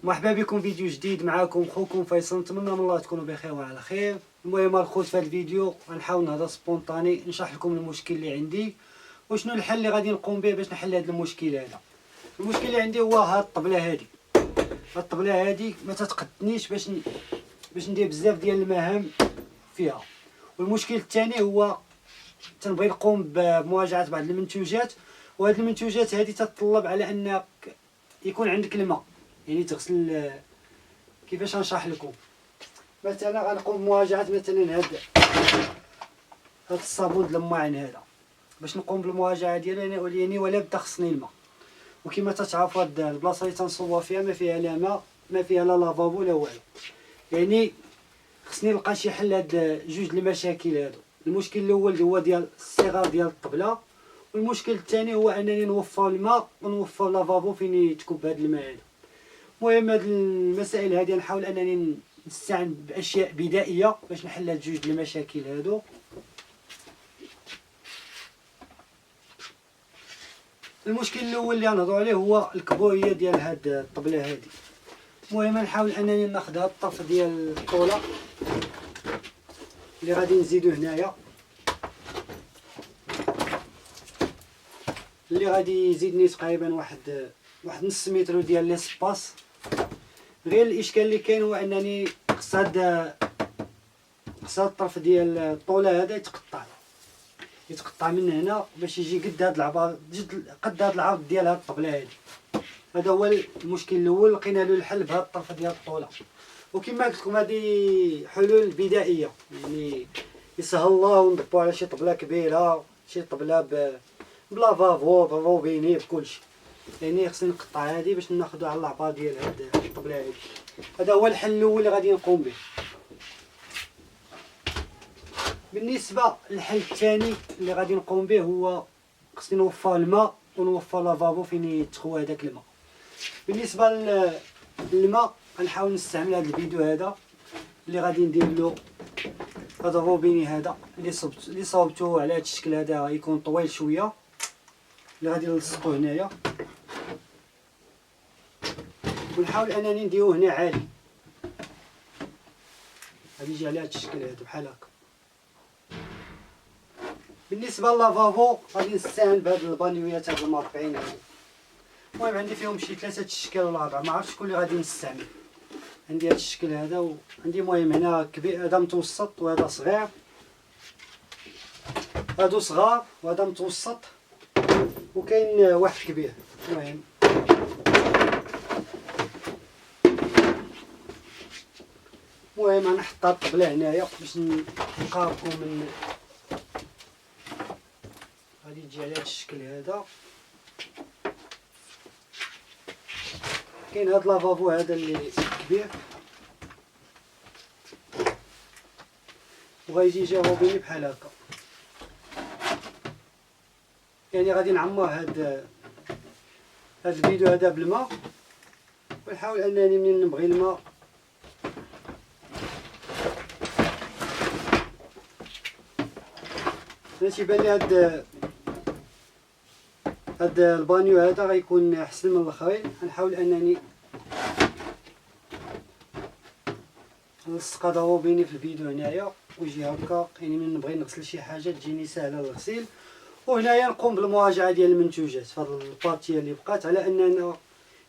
مرحبا بكم فيديو جديد. معاكم خوكم فيصل، نتمنى من الله تكونوا بخير وعلى خير. المهم الخوت في هذا الفيديو غنحاول نهضر سبونطاني، نشرح لكم المشكل اللي عندي وشنو الحل اللي غادي نقوم به باش نحل هذا المشكل هذا. المشكل اللي عندي هو هاد الطبله هادي. هاد الطبله هادي ما تتقدنيش باش ندير بزاف ديال المهام فيها. والمشكل الثاني هو تنبغي نقوم بمواجهه بعض المنتوجات، وهاد المنتوجات هادي تتطلب على انك يكون عندك الماء، يعني تغسل. كيفاش نشرح لكم؟ مثلا غنقوم بمواجهه مثلا هاد الصابون د الماعن هذا. باش نقوم بالمواجهه ديالو يعني ولا بدا خصني الماء، وكما تتعرفوا هاد البلاصه اللي تنصور فيها ما فيها لا ماء، ما فيها لا لافابو لا والو. يعني خصني نلقى شي حل هاد جوج المشاكل هادو. المشكل الاول هو ديال الصغار ديال الطبله، والمشكل الثاني هو انني نوفر الماء ونوفر لافابو فين يتكب هاد الماء هذا. المهم هاد المسائل هادي نحاول انني نستعن باشياء بدائيه باش نحل هاد جوج المشاكل هادو. المشكل الاول اللي غنهضروا عليه هو الكبويه ديال هاد الطبله هادي. المهم نحاول انني ناخذ هاد الطرف ديال الطوله اللي غادي نزيدو هنايا، اللي غادي يزيدني تقريبا واحد نص متر ديال ليسباس. غير الاشكال اللي كاين هو انني خص هاد الطرف ديال الطوله هذا يتقطع من هنا باش يجي قد هاد العبار، قد هاد العرض ديال هاد الطبله هادي. هذا هو المشكل الاول، لقينا له الحل بهاد الطرف ديال الطوله. وكما قلت لكم هذه حلول بدائيه، يعني يسهل الله ونضبوا على شي طبله كبيره، شي طبله بلا فافو بروبيني بكلشي. يعني خصني نقطع هذه باش ناخذ على العبار ديال هاد الطبله هذه. هذا هو الحل الاول اللي غادي نقوم به. بالنسبه للحل الثاني اللي غادي نقوم به هو خصني نوفر الماء ونوفر لافابو فين يتخوى هذاك الماء. بالنسبه للماء غنحاول نستعمل هذا البيدو هذا اللي غادي ندير له هذا الروبيني هذا اللي صاوبته على هذا الشكل هذا، يكون طويل شويه اللي غادي نلصقو هنايا، ونحاول انني نديروه هنا عالي. غادي يجي على هذا الشكل هذا بحال هكا. بالنسبه للافافو غادي نستعمل بهاد البانيويات هاد المربعين هادو. المهم عندي فيهم شي 3 اشكال ولا 4، ما عرفتش شكون اللي غادي نستعمل. عندي هاد الشكل هذا، وعندي المهم هنا كبير، هذا متوسط وهذا صغير، هادو صغار وهذا متوسط وكاين واحد كبير. المهم غنحط هاد الطبله هنايا باش نقاربكم من غادي تجي على هاد الشكل هذا. كاين هاد لافابو هذا اللي كبير، وغيجي روبيني بحال هكا. يعني غادي نعمر هاد الفيديو هذا بالماء، ونحاول انني منين نبغي الماء انا تيبان لي هاد البانيو هذا غيكون احسن من الاخرين. غنحاول انني نلصق هذا روبيني في الفيديو هنايا ويجي هكا، يعني من نبغي نغسل شي حاجه تجيني سهله للغسيل. وهنايا نقوم بالمراجعه ديال المنتوجات في هذه البارتيه اللي بقات، على اننا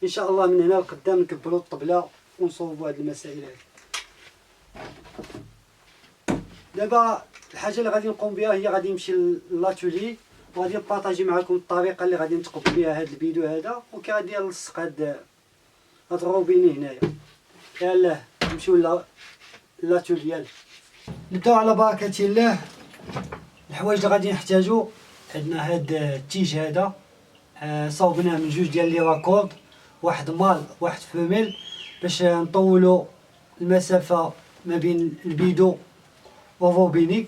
ان شاء الله من هنا لقدام نكبروا الطبله ونصوبوا هذه المسائل هذه. دابا الحاجه اللي غادي نقوم بها هي غادي نمشي للاتولي وغادي نبارطاجي معكم الطريقه اللي غادي نتقبل بها هذا الفيديو هذا، وكي غادي نلصق هاد الروبيني هنايا. يلاه نمشيو للاتولي. نبداو على بركه الله. الحوايج اللي غادي نحتاجو، عندنا هاد التيج هذا صوبناه من جوج ديال لي راكورد، واحد مال واحد فيميل، باش نطولو المسافه ما بين البيدو والروبيني.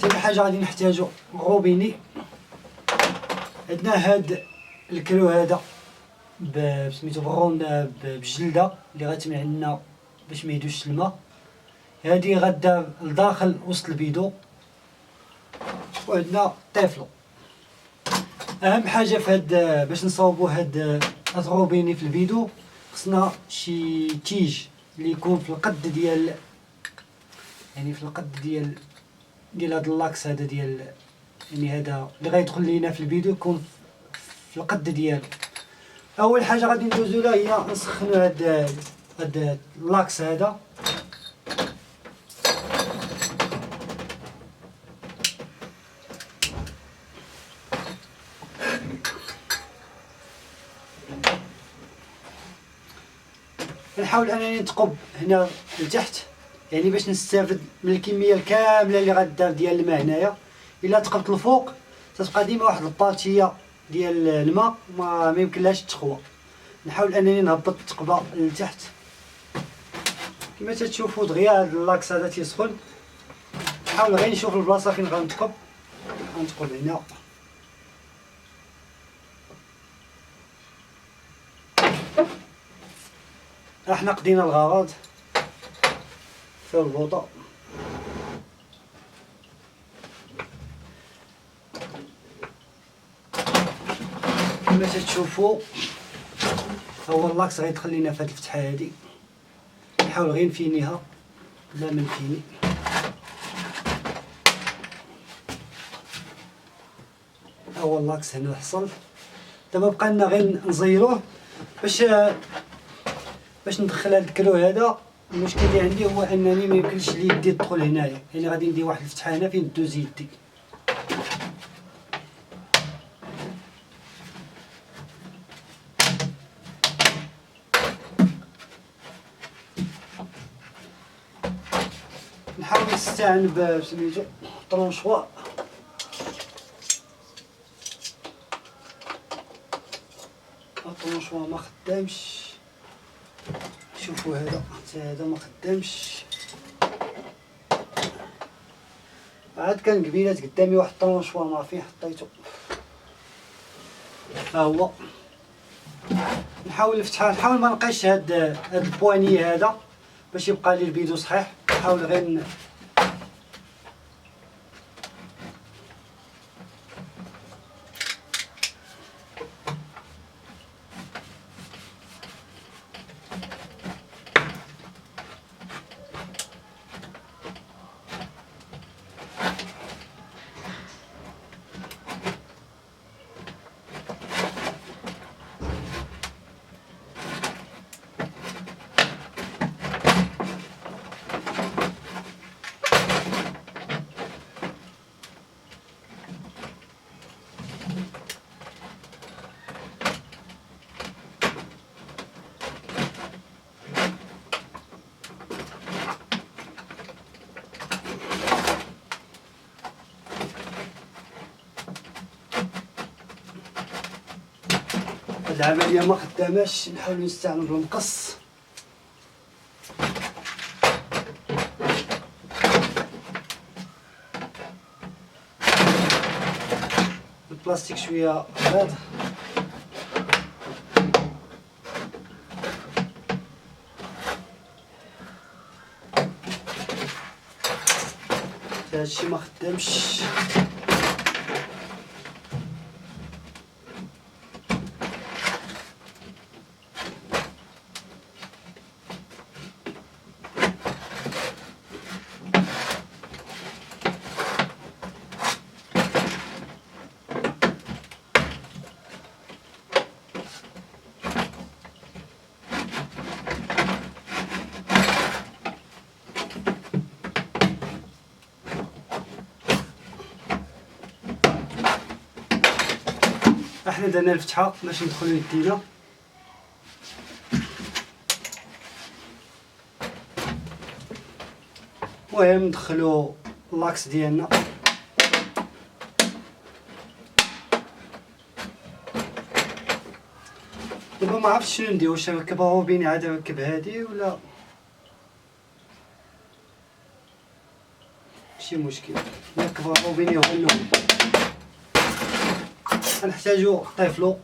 ثاني حاجه غادي نحتاجو الروبيني. عندنا هاد الكرو هذا سميتو بالرون بجلده اللي غتمنع لنا باش ما يدوش الماء. هادي غدار لداخل وسط البيدو. وعندنا طيفلو. اهم حاجه في هاد باش نصاوبوا هاد الروبيني في الفيديو، خصنا شي تيج اللي يكون في القد ديال، يعني في القد ديال هذا اللاكس هذا ديال، يعني هذا اللي غيدخل لينا في الفيديو يكون في القد ديالو. اول حاجه غادي ندوزو لها هي نسخنو هاد اللاكس هذا. نحاول انني نتقب هنا لتحت، يعني باش نستافد من الكميه الكامله اللي غدار ديال الماء هنايا. الا تقبت الفوق تتبقى ديما واحد البارتيه ديال الماء ما يمكنلهاش تخوى. نحاول انني نهبط التقبه لتحت كما تتشوفوا دغيا. هاد اللاكس هذا تيسخن، نحاول غير نشوف البلاصه فين غنتقب هنا. احنا قضينا الغرض في البوطه. كما تتشوفوا هو اللاكس غيدخل لينا في هاد الفتحه هادي. نحاول غير نفينيها بلا ما نفيني. هو اللاكس هنا حصل. دابا بقى لنا غير نزيروه باش ندخل هاد الكرو هذا. المشكل اللي عندي هو انني ما يمكنش لي يدي تدخل هنايا، يعني غادي ندير واحد الفتحه هنا فين دوز يدي. نحاول نستعن بسميتو طرونشوا. الطرونشوا ما خدامش، شوفوا هذا حتى هذا ما خدامش. عاد كان قبيلات قدامي واحد الطرونشوا ما فيه حطيتو، ها هو. نحاول نفتحها، نحاول ما نلقاش هاد البواني هذا باش يبقى لي الفيديو صحيح. نحاول غير هاد العمليه ما خداماش. نحاول نستعمل بالمقص. البلاستيك شويه غليظ. هادشي ما خدامش. احنا درنا الفتحه باش ندخلو يدينا. المهم ندخلو اللاكس ديالنا. دابا ما عرفتش شنو ندير، واش نركب روبيني عاد نركب هادي ولا ماشي مشكل. نركب روبيني هو الاول. غنحتاجو طيفلو.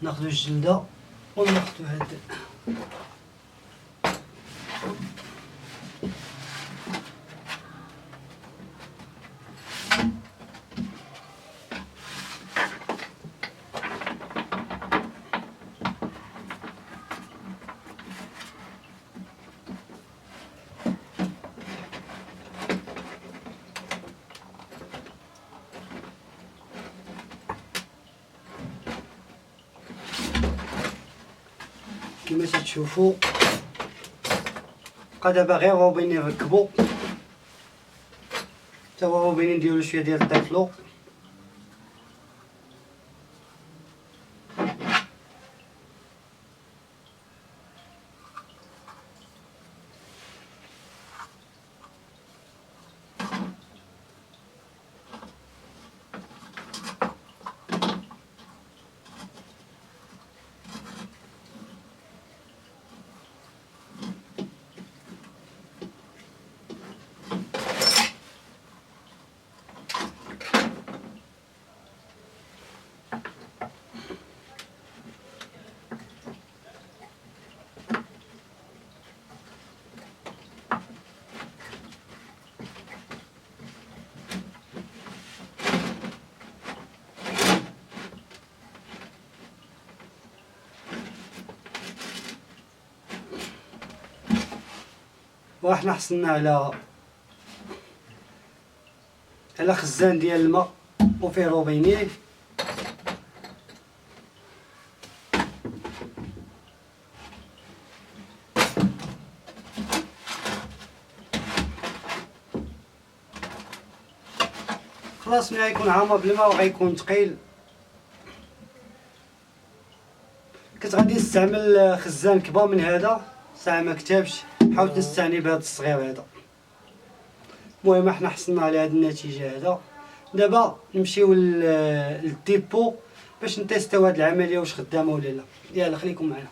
ناخذ الجلده وناخذ هاد كما تشوفوا. بقى دابا غير روبيني نركبو، تا هو روبيني نديرو شويه ديال الطيفلو. وحنا حصلنا على خزان ديال الماء وفيه روبينيه. خلاص ملي غيكون عامر بالماء وغيكون ثقيل، كنت غادي نستعمل خزان كبار من هذا، ساعة ما كتبش حاولت نستعني بهذا الصغير هذا. المهم حنا حصلنا على هذه النتيجة هذا. دابا نمشيو للديبو باش نتيستيو هذه العملية واش خدامة ولا لا. يلا خليكم معنا.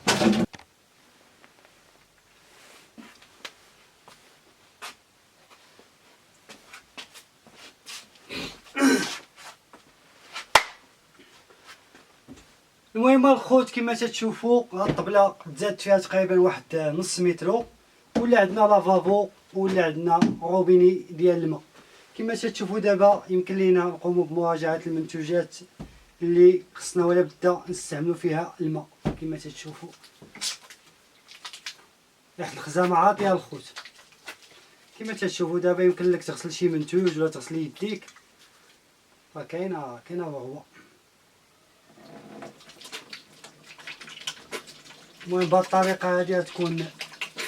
المهم الخوت كما تشوفوا الطبله تزاد فيها تقريبا واحد نص مترو، ولا عندنا لافابو ولا عندنا روبيني ديال الماء. كما تشوفوا دابا يمكن لينا نقوموا بمراجعه المنتوجات اللي خصنا ولا بدا نستعملوا فيها الماء. كما تشوفوا ريحه الخزامه عاطيه الخوت. كما تشوفوا دابا يمكن لك تغسل شي منتوج ولا تغسل يديك، راه كاينه رغوه. المهم بهذه الطريقه هذه تكون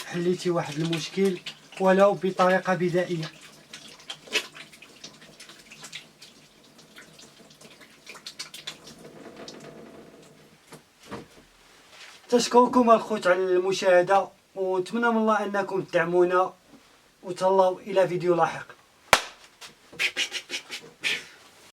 حليتي واحد المشكل ولو بطريقه بدائيه. تشكركم الخوت على المشاهده، ونتمنى من الله انكم تدعمونا، وتهلاو الى فيديو لاحق.